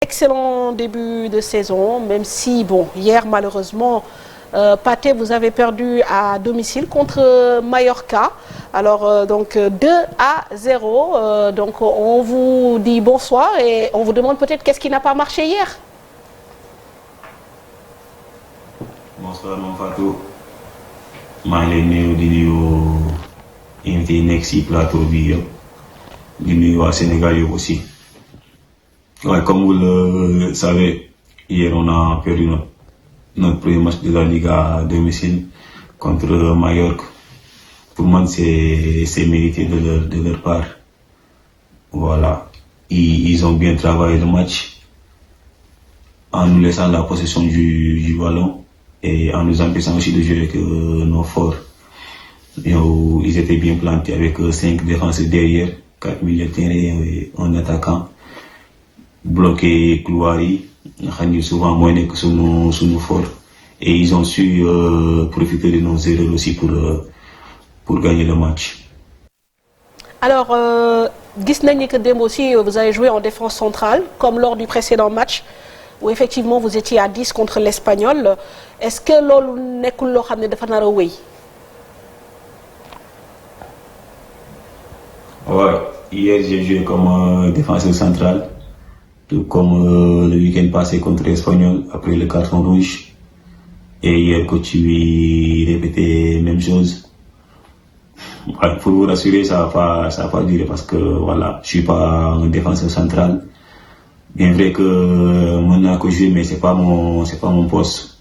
Excellent début de saison, même si, bon, hier, malheureusement, Pathé, vous avez perdu à domicile contre Mallorca. Alors, donc, 2-0. Donc, on vous dit bonsoir et on vous demande peut-être qu'est-ce qui n'a pas marché hier. Bonsoir, mon Fatou. maa ngi leen nuyu di nuyu invité yi nekk ci plateau bi yëpp di nuyu waa Sénégal yëpp aussi. Ouais, comme vous le savez, hier on a perdu notre premier match de la Liga à domicile contre Mallorca. Pour moi, c'est mérité de leur part. Voilà, ils ont bien travaillé le match en nous laissant la possession du ballon et en nous empêchant aussi de jouer avec nos forts. Ils étaient bien plantés avec 5 défenseurs derrière, 4 milieux de terrain et un attaquant. Bloqué couloir yi nga xam ni souvent mooy nekk sunu fort et ils ont su profiter de nos erreurs aussi pour gagner le match. Alors, gis nañu que démb aussi vous avez joué en défense centrale comme lors du précédent match où effectivement vous étiez à 10 contre l'Espagnol. Est-ce que loolu nekkul loo xam ne dafa nar a wéy? Ouais, hier j'ai joué comme défenseur central. Tout comme le week-end passé contre l'Espagnol après le carton rouge. Et hier, coach lui répétait la même chose. Ouais, pour vous rassurer, ça va pas durer parce que voilà, je suis pas un défenseur central. Bien vrai que maintenant que je joue, mais c'est pas mon poste.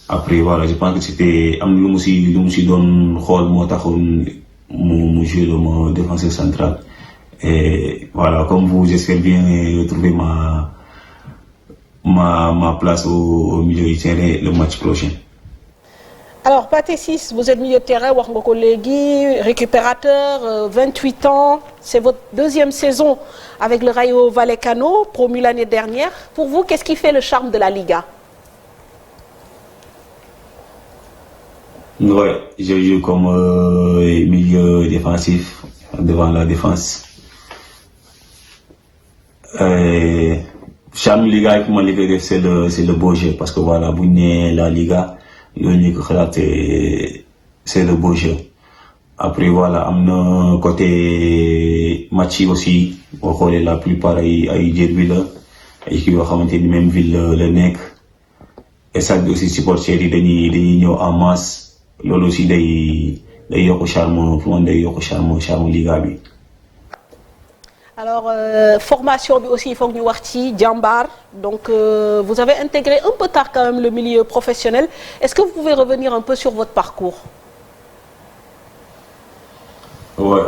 Après voilà, je pense que c'était am lu mu si doon xool moo taxoon mu jouer le défenseur central. Et voilà, comme vous, j'espère bien retrouver ma place au milieu du terrain le match prochain. Alors, Pathé Ciss, vous êtes milieu de terrain, wax nga ko léegi, récupérateur, 28 ans. C'est votre deuxième saison avec le Rayo Vallecano, promu l'année dernière. Pour vous, qu'est-ce qui fait le charme de la Liga? Ouais, je joue comme milieu défensif devant la défense. Charme Liga yi pour ma Liga def c'est le beau jeu parce que voilà bu ñu nee la Liga loolu ñu ko xalaat c'est le beau jeu. Après voilà am na côté match yi aussi boo xoolee la plupart ay derby la ay kii yoo xamante ni même ville la nekk et ça aussi supporters yi dañuy ñëw en masse loolu aussi day yokk charme pour man day yokk charme Liga bi. Alors, formation bi aussi il faut que ñu wax ci Jambar. Donc, vous avez intégré un peu tard quand même le milieu professionnel. Est-ce que vous pouvez revenir un peu sur votre parcours? Ouais,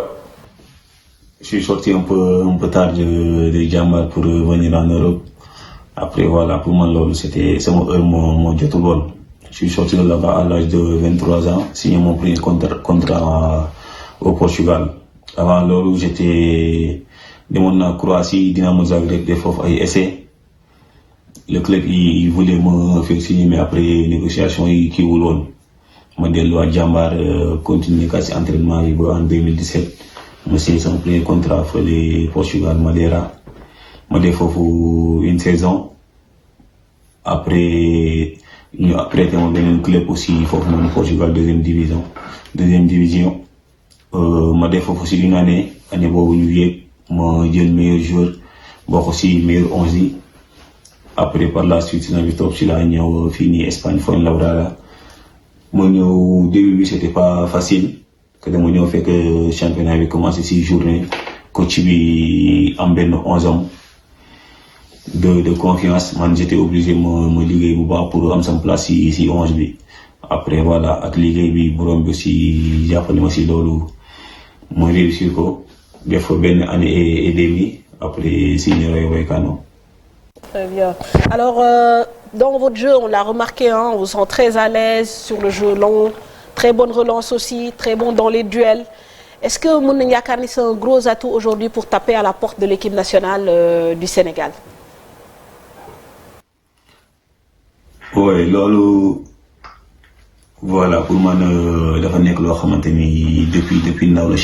je suis sorti un peu tard de Jambar pour venir en Europe. Après voilà, pour moi loolu c'était sama heure moo jotul woon. Je suis sorti de là-bas à l'âge de 23 ans, signé mon premier contrat au Portugal. Avant loolu j'étais demoon naa Croatie Dinamo Zagreb def foofu ay essais. Le club il voulait me faire signer mais après négociation yi kiiwul woon ma delluwaat Jambar continuer ka ci entraînement yi ba en 2017 ma signé sama premier contrat fële Portugal Madeira ma def foofu une saison. Après ñu prêté ma beneen club aussi foofu noonu Portugal deuxième division ma def foofu aussi une année boobu ñu yéeg ma jël meilleur joueur bokk aussi meilleur 11 yi. Après par la suite na bi toog ci laa ñëw fii nii Espagne Fuenlabrada ma ñëw début bi c'était pas facile que dama ñëw fekk championnat bi commencé 6 journées coach bi am benn 11 hommes de confiance man j'étais obligé ma liggéey bu baax pour am sama place ci 11 bi. Après voilà ak liggéey bi borom bi aussi jàppale ma ci loolu ma réussir ko def fa benn année et demie après signé Rayo Vallecano. Très bien. Alors, dans votre jeu, on l'a remarqué, hein, on vous sent très à l'aise sur le jeu long, très bonne relance aussi, très bon dans les duels. Est-ce que mën nañu yaakaar ni c'est un gros atout aujourd'hui pour taper à la porte de l'équipe nationale du Sénégal? Oui, loolu voilà pour man dafa nekk loo xamante ni depuis ndaw la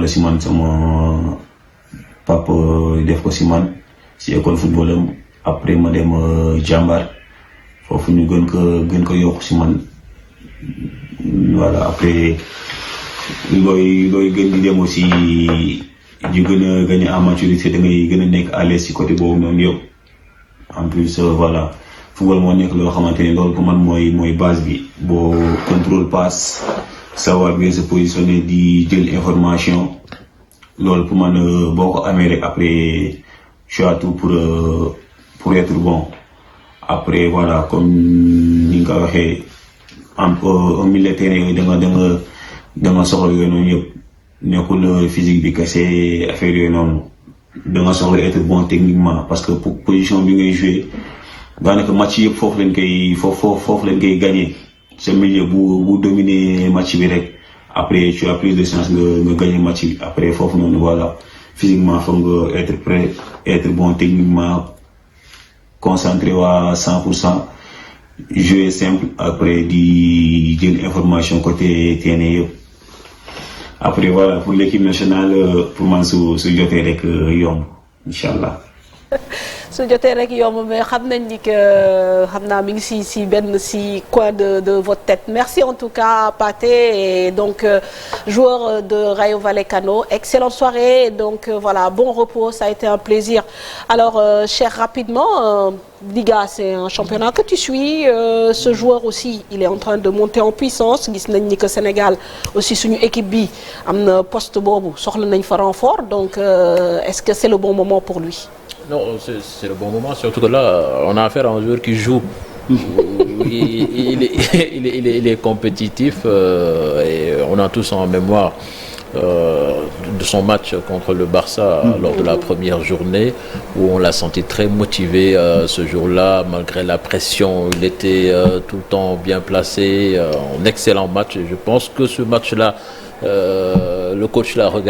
ci man sama papa def ko si man si école football am après ma dem jàmbaar foofu ñu gën ko yokk si man voilà après looy gën di dem aussi ñu gën a en maturité da ngay gën a nekk à l'aise si côté boobu noonu yëpp en plus voilà football moo nekk loo xamante ni loolu pour man mooy base bi boo contrôle passe savoir bien se positionner di jël information loolu pour man boo ko amee rek après tu as tout pour être bon après voilà comme ni nga ko waxee au milieu terrain yooyu da nga soxla yooyu noonu yëpp nekkul physique bi kese affaire yooyu noonu da nga soxla être bon techniquement parce que position bi ngay jouer daanaka match yëpp foofu lañ koy gagner sa milieu bu dominer match bi rek après tu as plus de chance nga gagner match bi après foofu noonu voilà physiquement foog nga être prêt être bon techniquement concentré à 100%. Jouer simple après di jël information côté terrain yëpp après voilà pour l'équipe nationale pour man su jotee rek yomb incha allah. su jotee rek yomb mais xam nañ ni que xam naa mi ngi si benn si coin de votre tête merci en tout cas Pathé et donc joueur de Rayo Vallecano excellente soirée donc voilà bon repos ça a été un plaisir alors Cheikh rapidement Liga c'est un championnat que tu suis ce joueur aussi il est en train de monter en puissance gis nañ ni que Sénégal aussi suñu équipe bi am na poste boobu soxla nañ fa renfort donc est-ce que c'est le bon moment pour lui. Non, c'est le bon moment, surtout que là, on a affaire à un joueur qui joue. Il est compétitif et on a tous en mémoire de son match contre le Barça lors de la première journée où on l'a senti très motivé ce jour-là, malgré la pression. Il était tout le temps bien placé, un excellent match. Et je pense que ce match-là, le coach l'a regardé.